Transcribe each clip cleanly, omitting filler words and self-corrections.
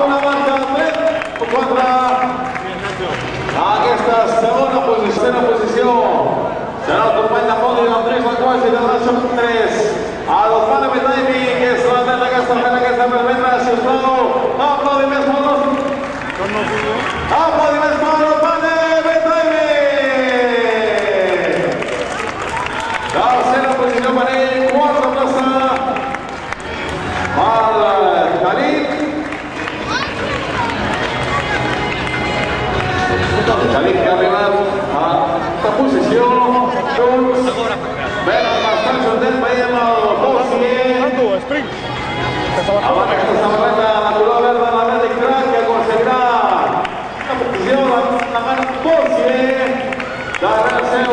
una marca contra aquesta segona posició. Serà el company de podi d'Andrés Lacuasi de la Xoc 3. El Fana Betaimi, que és l'atleta que està fent aquesta permetre, sisplau. Aplaudiments per los... Aplaudiments per el Fana Betaimi! Tercera posició per ell, quarta plaça per Khalid. Khalid que ha arribat a la posició, junts, venen bastant content, veiem el Bossier. Abans aquesta samarreta de la color verda de l'Atlètic Crac, que aconseguirà la posició de Marc Bossier. Darrere seu,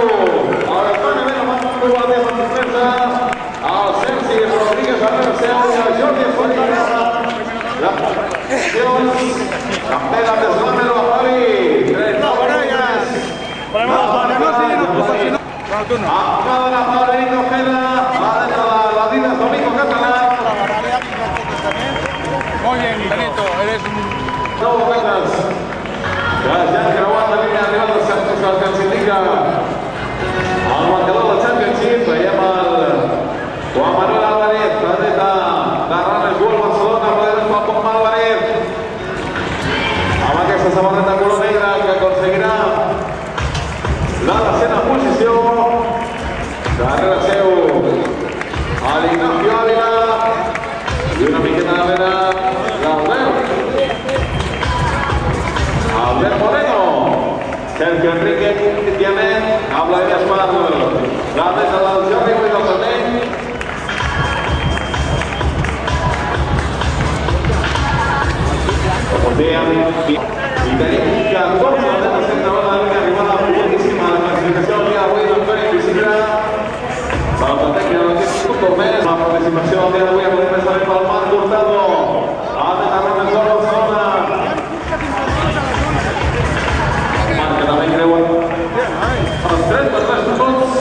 el Toni Vela va provar més en defensa, el Sergi Rodríguez darrere seu i el Jordi Feliz. Les posicions, també la Deslamero a Pali. Acaba la Pablito Ojeda, adentro la vida es Domingo Catalán. Muy bien, Benito, eres un... No boquetes. Ja creuat la línia arribat del Champions, que ens indica el marcador del Championship. Veiem el Juan Manuel Álvarez, atleta de Ranes World Barcelona, aplaudiments pel Juan Álvarez. Amb aquesta samarreta color negra que aconseguirà la desena posició. Darrere seu l'Ignacio Ávila i una miqueta darrere Albert Moreno. Sergio Enrique Diamet, aplaudiments per la mesa del Jordi i del Sarnell. I tenim 14 atletes que treballen la línia arribada boníssima a la classificació del dia d'avui d'Antoni Pisidra. Per la tècnica de l'equip Tormés, la participació del dia d'avui aplaudiments també pel Marc Hurtado, atleta Ranes World Barcelona. Marc que també creuen els 33 punts.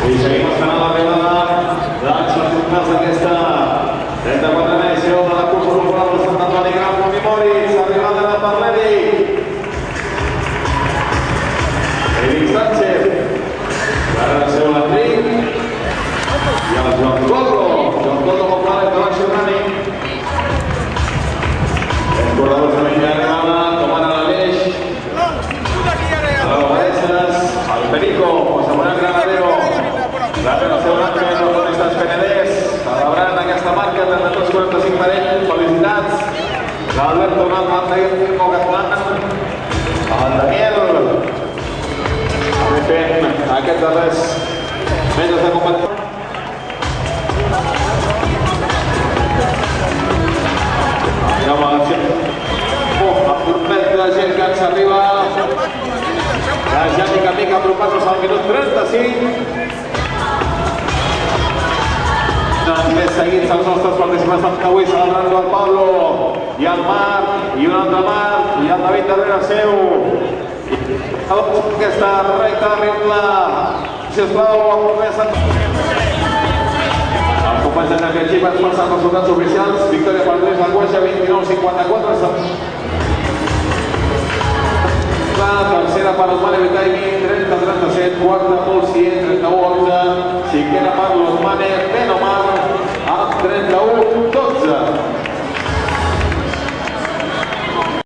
I seguim esperant l'arribada dels resultats d'aquesta 34a edició de la cursa popular de Sant Antoni Gran Montimoris, arribada de Parleri. Eric Sánchez, darrere seu l'Enric i el Joan Coldo. Joan Coldo Popular International Running. Els corredors de mitja arribada, com ara l'Aleix, el Bareses, el Perico, José Manuel Granadero, darrere seu l'Àngel, els cronistes Penedès, celebrant aquesta marca de 32-45 per ell. Felicitats. L'Albert Donat, Marta Mogatlán, el Daniel, també fent aquests darrers metres de competició. Anem a l'acció. La gent que ens arriba. La gent mica en mica apropant-nos al minut 35. Més seguits els nostres participants d'avui, celebrant el Pablo i el Marc i un altre Marc i el David darrere seu. Aquesta recta arriba, sisplau, els companys de Championship ens passen els resultats oficials. Victòria per Andrés Lacuasi, 29-54. La tercera per el Fana Betaimi, 30-37, quarta Bossier, 31